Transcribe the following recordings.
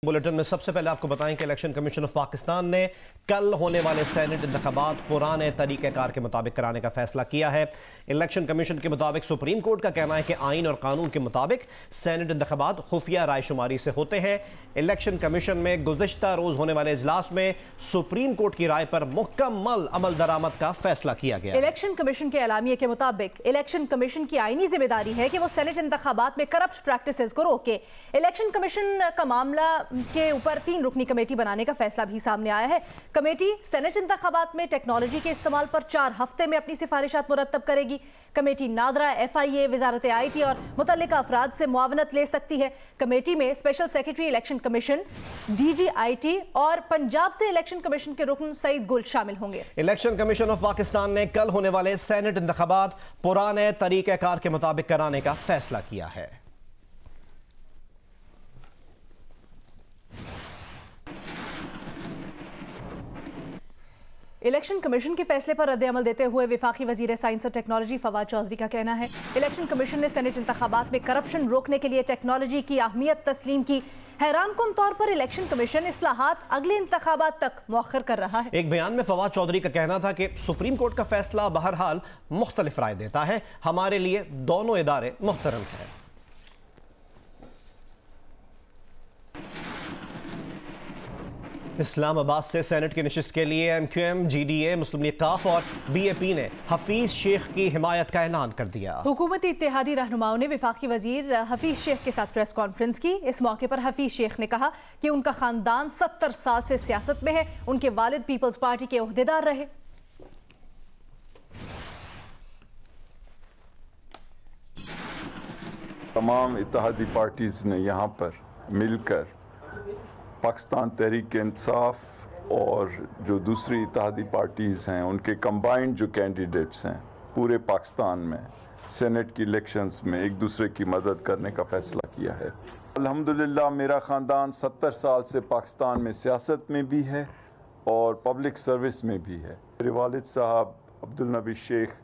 Bulletin में सबसे पहले आपको बताएं कि इलेक्शन कमीशन ऑफ पाकिस्तान ने कल होने वाले सेनेट इंतखाबात पुराने तरीक़ेकार के मुताबिक कराने का फैसला किया है। इलेक्शन कमीशन के मुताबिक सुप्रीम कोर्ट का कहना है कि आइन और कानून के मुताबिक सेनेट इंतखाबात खुफिया रायशुमारी से होते हैं। इलेक्शन कमीशन में गुज़िश्ता रोज होने वाले इजलास में सुप्रीम कोर्ट की राय पर मुकम्मल अमल दरामद का फैसला किया गया। इलेक्शन कमीशन के एलामिये के मुताबिक इलेक्शन कमीशन की आईनी जिम्मेदारी है कि वो सेनेट इंतखाबात में करप्ट प्रैक्टिसेस को रोके। इलेक्शन कमीशन का मामला के ऊपर 3 रुकनी कमेटी बनाने का फैसला भी सामने आया है। कमेटी सेनेट इंतखाबात में टेक्नोलॉजी के इस्तेमाल पर 4 हफ्ते में अपनी सिफारिशात मुरतब करेगी। Committee NADRA, FIA, Wazarat IT और मुतल्लिका अफराद से मुआवनत ले सकती है। कमेटी में special secretary election commission, DG IT और पंजाब से इलेक्शन कमीशन के रुकन सईद गुल शामिल होंगे। इलेक्शन कमीशन ऑफ पाकिस्तान ने कल होने वाले सेनेट इंतखाबात पुराने तरीक़ेकार के मुताबिक कराने का फैसला किया है। इलेक्शन कमीशन के फैसले पर रद्द-ए-अमल देते हुए वफाकी वजीर साइंस और टेक्नोलॉजी फवाद चौधरी का कहना है, इलेक्शन कमीशन ने सेनेट इंतखाबात में करप्शन रोकने के लिए टेक्नोलॉजी की अहमियत तस्लीम की। हैरानकुन तौर पर इलेक्शन कमीशन इस्लाहात अगले इंतखाबात तक मौखर कर रहा है। एक बयान में फवाद चौधरी का कहना था कि सुप्रीम कोर्ट का फैसला बहरहाल मुख्तलिफ राय देता है, हमारे लिए दोनों इदारे मुहतरम हैं। इस्लामाबाद से सेनेट की नशिस्त के लिए MQM, GDA, मुस्लिम लीग काफ और BAP ने हफीज शेख की हिमायत का ऐलान कर दिया। हुकूमती इत्तेहादी रहनुमाओं ने वफाकी वजीर हफीज शेख के साथ प्रेस कॉन्फ्रेंस की। इस मौके पर हफीज शेख ने कहा कि उनका खानदान 70 साल से सियासत में है। उनके वालिद पीपल्स पार्टी के ओहदेदार रहे। तमाम इत्तेहादी पार्टीज ने यहाँ पर मिलकर पाकिस्तान तहरीक इंसाफ और जो दूसरी इत्तेहादी पार्टीज़ हैं उनके कंबाइंड जो कैंडिडेट्स हैं पूरे पाकिस्तान में सेनेट की इलेक्शंस में एक दूसरे की मदद करने का फ़ैसला किया है। अल्हम्दुलिल्लाह मेरा ख़ानदान 70 साल से पाकिस्तान में सियासत में भी है और पब्लिक सर्विस में भी है। मेरे वालिद साहब अब्दुल नबी शेख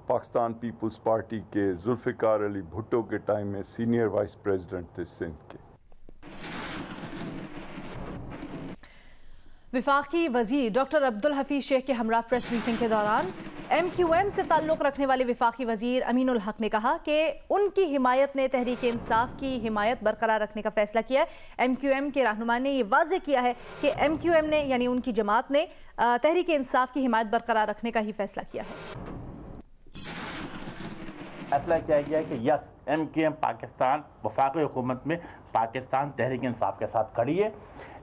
पाकिस्तान पीपल्स पार्टी के जुल्फ़िकार अली भुट्टो के टाइम में सीनियर वाइस प्रेसिडेंट थे सिंध के। वफाकी वजीर डॉक्टर अब्दुल हफीज शेख के हमरा प्रेस ब्रीफिंग के दौरान MQM से ताल्लुक़ रखने वाले वफाकी वजीर अमीनुल हक ने कहा कि उनकी हिमायत ने तहरीक इंसाफ की हिमायत बरकरार रखने का फैसला किया है। MQM के रहनुमा ने यह वाज़ेह किया है कि MQM ने यानी उनकी जमात ने तहरीक इंसाफ की हिमायत बरकरार रखने का ही फैसला किया है। फैसला किया गया है कि यस MQM पाकिस्तान वफाकी हुकूमत में पाकिस्तान तहरीक इंसाफ के साथ खड़ी है।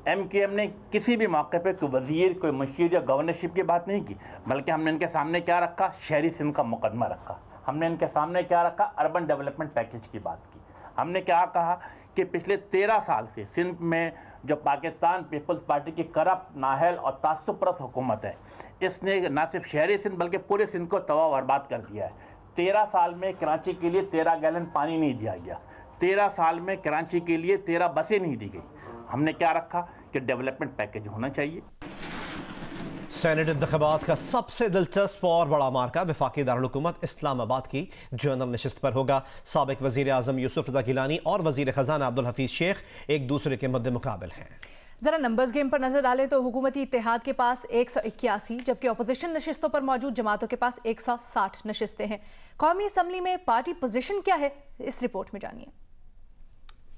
MQM ने किसी भी मौके पे कोई वज़ीर, कोई मुशीर या गवर्नरशिप की बात नहीं की, बल्कि हमने इनके सामने क्या रखा, शहरी सिंध का मुकदमा रखा। हमने इनके सामने क्या रखा, अर्बन डेवलपमेंट पैकेज की बात की। हमने क्या कहा कि पिछले 13 साल से सिंध में जो पाकिस्तान पीपल्स पार्टी की करप्ट, नाहल और तासुब-परस्त हुकूमत है, इसने न सिर्फ शहरी सिंध बल्कि पूरे सिंध को तबाह बर्बाद कर दिया है। 13 साल में कराची के लिए 13 गैलन पानी नहीं दिया गया। 13 साल में कराची के लिए 13 बसें नहीं दी गई। हमने क्या रखा कि डेवलपमेंट पैकेज होना चाहिए। सेनेट इंतखाबात का सबसे दिलचस्प और बड़ा मार्का वफाकी दारुल हुकूमत इस्लामाबाद की जनरल नशिस्त पर होगा। साबिक वज़ीर आज़म यूसुफ रज़ा गिलानी और वज़ीर ख़ज़ाना अब्दुल हफीज शेख एक दूसरे के मद्दे मुकाबिल हैं। जरा नंबर्स गेम पर नजर डालें तो हुकूमती इत्तेहाद के पास 181 जबकि अपोजिशन नशिस्तों पर मौजूद जमातों के पास 160 नशिस्तें हैं। कौमी असम्बली में पार्टी पोजीशन क्या है, इस रिपोर्ट में जानिए।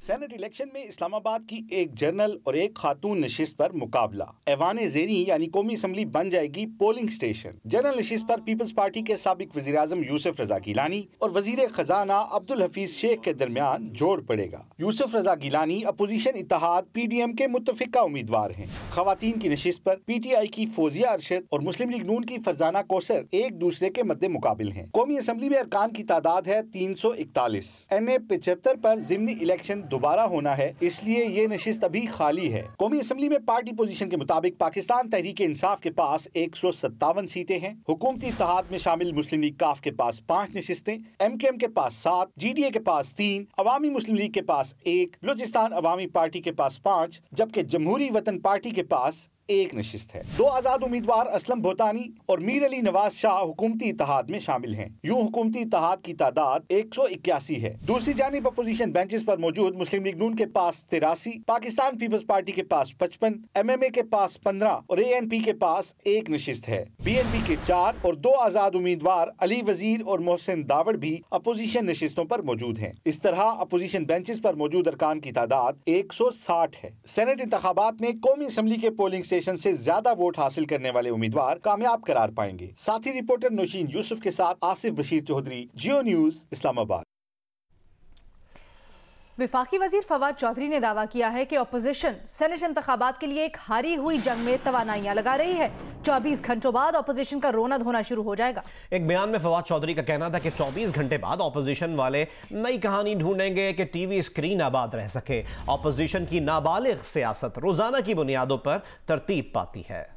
सेनेट इलेक्शन में इस्लामाबाद की एक जनरल और एक खातून नशिस्त पर मुकाबला। ऐवान ज़ेरी यानी कौमी असम्बली बन जाएगी पोलिंग स्टेशन। जनरल नशिस्त पर पीपल्स पार्टी के साबिक वज़ीर आज़म यूसुफ रज़ा गिलानी और वज़ीर ख़ज़ाना अब्दुल हफीज शेख के दरमियान जोड़ पड़ेगा। यूसुफ रज़ा गिलानी अपोजिशन इत्तेहाद PDM के मुत्तफ़िका उम्मीदवार हैं। ख़वातीन की नशिस्त पर PTI की फौजिया अरशद और मुस्लिम लीग नून की फरजाना कौसर एक दूसरे के मद्दे मुकाबिल हैं। कौमी असम्बली में अरकान की तादाद है 341। NA 75 पर ज़िमनी इलेक्शन दोबारा होना है, इसलिए ये नशिस्त अभी खाली है। कौमी असम्बली में पार्टी पोजीशन के मुताबिक पाकिस्तान तहरीक इंसाफ के पास 157 सीटें हैं। हुकूमती इत्तेहाद में शामिल मुस्लिम लीग काफ के पास 5 नशिस्तें, MQM के पास 7, GDA के पास 3, अवामी मुस्लिम लीग के पास 1, बलूचिस्तान अवामी पार्टी के पास 5, जबकि जमहूरी वतन पार्टी के पास 1 नशिस्त है। 2 आजाद उम्मीदवार असलम भोतानी और मीर अली नवाज शाह हुकूमती इत्तेहाद में शामिल हैं। यूं हुकूमती इत्तेहाद की तादाद 181 है। दूसरी जानिब अपोजिशन बेंचेस पर मौजूद मुस्लिम लीग नून के पास 83, पाकिस्तान पीपल्स पार्टी के पास 55, MMA के पास 15 और ANP के पास 1 नशिस्त है। BNP के 4 और 2 आजाद उम्मीदवार अली वजीर और मोहसिन दावड़ भी अपोजिशन नशिस्तों पर मौजूद हैं। इस तरह अपोजिशन बेंचेस पर मौजूद अरकान की तादाद 160 है। सेनेट इंतखाबात में कौमी असम्बली के पोलिंग स्टेशन से ज्यादा वोट हासिल करने वाले उम्मीदवार कामयाब करार पाएंगे। साथी रिपोर्टर नौशीन यूसुफ के साथ आसिफ बशीर चौधरी, जियो न्यूज, इस्लामाबाद। विफाकी वजीर फवाद चौधरी ने दावा किया है कि अपोजिशन सेनेट इंतखाबात के लिए एक हारी हुई जंग में तवानाइयां लगा रही है। 24 घंटों बाद अपोजिशन का रोना धोना शुरू हो जाएगा। एक बयान में फवाद चौधरी का कहना था कि 24 घंटे बाद अपोजिशन वाले नई कहानी ढूंढेंगे कि टीवी स्क्रीन आबाद रह सके। अपोजिशन की नाबालिग सियासत रोजाना की बुनियादों पर तरतीब पाती है।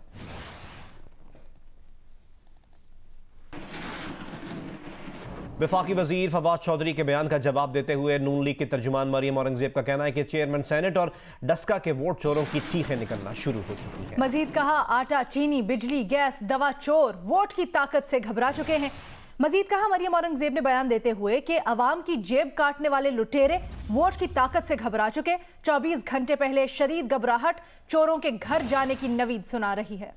वफाकी वजीर फवाद चौधरी के बयान का जवाब देते हुए नून लीग की तर्जुमान मरियम औरंगजेब का कहना है कि चेयरमैन सेनेट और डस्का के वोट चोरों की चीखें निकलना शुरू हो चुकी है। मजीद कहा, आटा, चीनी, बिजली, गैस, दवा चोर वोट की ताकत से घबरा चुके हैं। मजीद कहा, मरियम औरंगजेब ने बयान देते हुए कि अवाम की जेब काटने वाले लुटेरे वोट की ताकत से घबरा चुके। 24 घंटे पहले शदीद घबराहट चोरों के घर जाने की नवीद सुना रही है।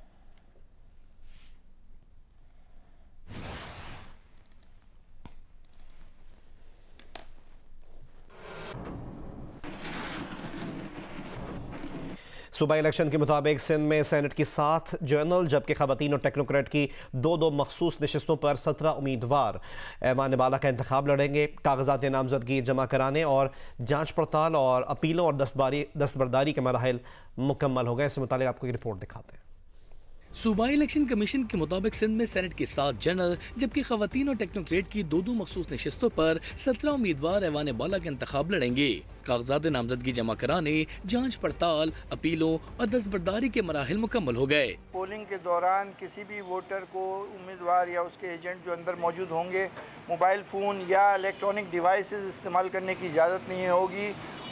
सूबा इलेक्शन के मुताबिक सिंध में सेनेट की 7 जनरल जबकि खवातीन और टेक्नोक्रेट की 2 मखसूस नशिस्तों पर 17 उम्मीदवार ऐवान बाला का इंतखाब लड़ेंगे। कागजात नामजदगी जमा कराने और जांच पड़ताल और अपीलों और दस्तबरदारी के मराहिल मुकम्मल हो गए। इससे मुतालिक आपको एक रिपोर्ट दिखाते हैं। सूबाई इलेक्शन कमीशन के मुताबिक सिंध में सेनेट की 7 जनरल जबकि खवातीन और टेक्नोक्रेट की 2 मखसूस नशिस्तों पर 17 उम्मीदवार ऐवान बाला के इंतखाब लड़ेंगे। कागजात नामजदगी जमा कराने, जांच पड़ताल, अपीलों और दस्तबरदारी के मराहिल मुकम्मल हो गए। पोलिंग के दौरान किसी भी वोटर को उम्मीदवार या उसके एजेंट जो अंदर मौजूद होंगे मोबाइल फ़ोन या इलेक्ट्रॉनिक डिवाइसेस इस्तेमाल करने की इजाज़त नहीं होगी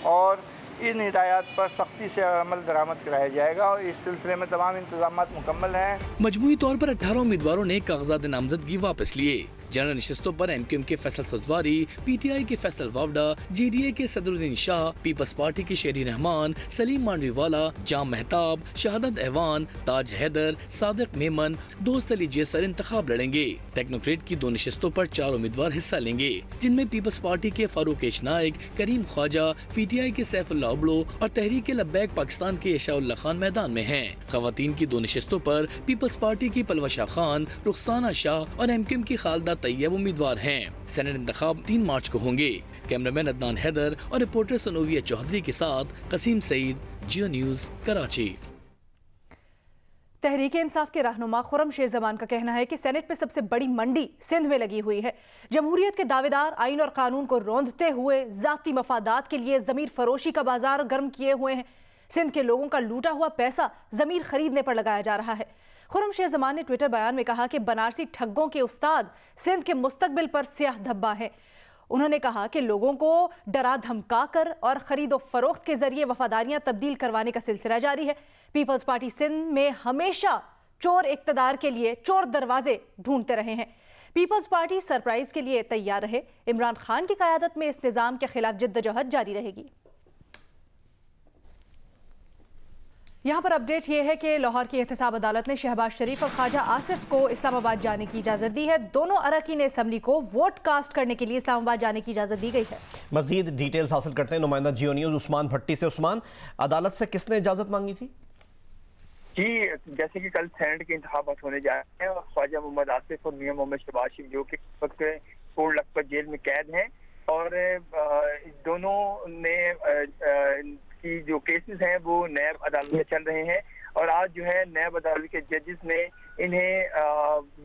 और इन हिदायत पर सख्ती से अमल दरामद कराया जाएगा और इस सिलसिले में तमाम इंतजाम मुकम्मल हैं। मजमूई तौर पर 18 उम्मीदवारों ने कागजात नामजदगी वापस लिए। जनरल नशिस्तों पर MQM के फैसल सजवारी, PTI के फैसल वावडा, GDA के सदरुद्दीन शाह, पीपल्स पार्टी के शेरी रहमान, सलीम मांडवीवाला, जाम मेहताब, शहादत ऐवान, ताज हैदर, सादिक मेमन, दोस्त अली जैसर इंतखाब लड़ेंगे। टेक्नोक्रेट की 2 नशिस्तों पर 4 उम्मीदवार हिस्सा लेंगे जिनमें पीपल्स पार्टी के फारूक एश नाइक, करीम ख्वाजा, PTI के सैफुल्लाह अबलो और तहरीक लब्बैक पाकिस्तान के यशाउल्लाह खान मैदान में हैं। खवातीन की 2 नशिस्तों पर पीपल्स पार्टी की पलवा शाह खान, रुखसाना शाह और MQM की खालदा तैयब उम्मीदवार हैं। सेनेट इंतखाब 3 मार्च को होंगे। कैमरामैन अदनान हैदर और रिपोर्टर सनोविया चौधरी के साथ कसीम सईद, जियो न्यूज, कराची। तहरीक इंसाफ के रहनुमा खुर्रम शेर जमान का कहना है कि सेनेट में सबसे बड़ी मंडी सिंध में लगी हुई है। जमहूरियत के दावेदार आइन और कानून को रौंदते हुए जाती मफादात के लिए जमीर फरोशी का बाजार गर्म किए हुए हैं। सिंध के लोगों का लूटा हुआ पैसा जमीर खरीदने पर लगाया जा रहा है। खुर्रम शेर जमान ने ट्विटर बयान में कहा कि बनारसी ठग्गों के उस्ताद सिंध के मुस्तकबिल पर स्याह धब्बा है। उन्होंने कहा कि लोगों को डरा धमका कर और खरीदो फरोख्त के जरिए वफादारियां तब्दील करवाने का सिलसिला जारी है। पीपल्स पार्टी सिंध में हमेशा चोर इक्तदार के लिए चोर दरवाजे ढूंढते रहे हैं। पीपल्स पार्टी सरप्राइज के लिए तैयार रहे। इमरान खान की क़यादत में इस निज़ाम के खिलाफ जिद्दोजहद जारी रहेगी। यहाँ पर अपडेट ये है कि लाहौर की एहतसाब अदालत ने शहबाज शरीफ और ख्वाजा आसिफ को इस्लामाबाद जाने की इजाज़त दी है। दोनों अरकान असम्बली को वोट कास्ट करने के लिए इस्लामाबाद जाने की इजाज़त दी गई है। मजीद डिटेल्स हासिल करते हैं नुमाइंदा जियो न्यूज़ उस्मान भट्टी से। उस्मान, अदालत से किसने इजाज़त मांगी थी? जी, जैसे कि कल सेनेट के इंतखाबात होने जा रहे हैं और ख्वाजा मोहम्मद आसिफ और मियां मोहम्मद शहबाज शरीफ जो कि इस वक्त कोर्ट लखपत जेल में कैद हैं और दोनों ने की जो केसेस हैं वो नैब अदालत में चल रहे हैं और आज जो है नैब अदालत के जजेस ने इन्हें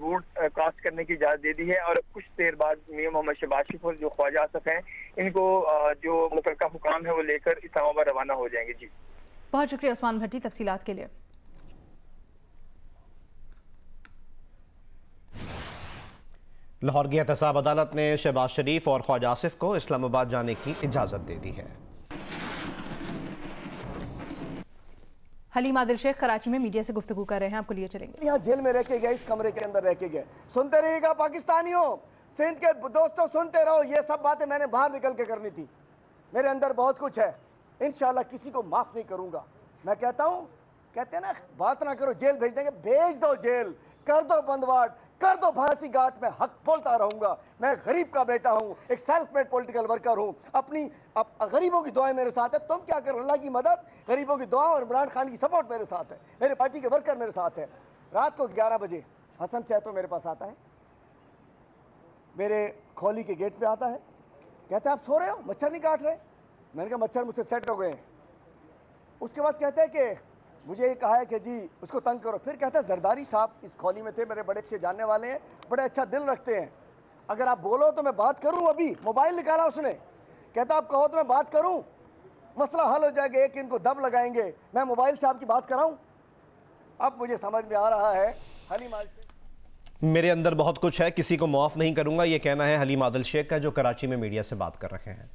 वोट कास्ट करने की इजाज़त दे दी है और कुछ देर बाद मियां मोहम्मद शहबाज शरीफ और जो ख्वाजा आसिफ हैं इनको जो मुतल्लिका हुकाम है वो लेकर इस्लामाबाद रवाना हो जाएंगे। जी, बहुत शुक्रिया उस्मान भट्टी तफसीलात के लिए। लाहौर की एहतसाब अदालत ने शहबाज शरीफ और ख्वाजा आसिफ को इस्लामाबाद जाने की इजाज़त दे दी है। हलीम आदिल शेख कराची में मीडिया से गुफ्तगू कर रहे हैं, आपको लिए चलेंगे। यहाँ जेल में रह के गए, इस कमरे के अंदर रह के गए। सुनते रहिएगा पाकिस्तानियों, सिंध के दोस्तों सुनते रहो, ये सब बातें मैंने बाहर निकल के करनी थी। मेरे अंदर बहुत कुछ है, इंशाल्लाह किसी को माफ नहीं करूंगा। मैं कहता हूँ, कहते हैं ना बात ना करो जेल भेज देंगे, भेज दो जेल, कर दो बंदवाट, कर दो फांसी घाट। मैं हक बोलता रहूंगा। मैं गरीब का बेटा हूँ, एक सेल्फ मेड पॉलिटिकल वर्कर हूँ। अपनी गरीबों की दुआएं मेरे साथ है। तुम क्या करो, अल्लाह की मदद, गरीबों की दुआ और इमरान खान की सपोर्ट मेरे साथ है। मेरे पार्टी के वर्कर मेरे साथ है। रात को 11 बजे हसन सहतो मेरे पास आता है, मेरे खोली के गेट पे आता है, कहता है आप सो रहे हो, मच्छर नहीं काट रहे? मैंने कहा मच्छर मुझसे सेट हो गए। उसके बाद कहते हैं कि मुझे ये कहा है कि जी उसको तंग करो। फिर कहता है जरदारी साहब इस खोली में थे, मेरे बड़े अच्छे जानने वाले हैं, बड़े अच्छा दिल रखते हैं, अगर आप बोलो तो मैं बात करूं। अभी मोबाइल निकाला उसने, कहता आप कहो तो मैं बात करूं, मसला हल हो जाएगा, एक इनको दब लगाएंगे, मैं मोबाइल से आपकी बात कराऊं। अब मुझे समझ में आ रहा है हलीम आदिल शेख, मेरे अंदर बहुत कुछ है, किसी को माफ नहीं करूंगा, ये कहना है हलीम आदिल शेख का, जो कराची में मीडिया से बात कर रहे हैं।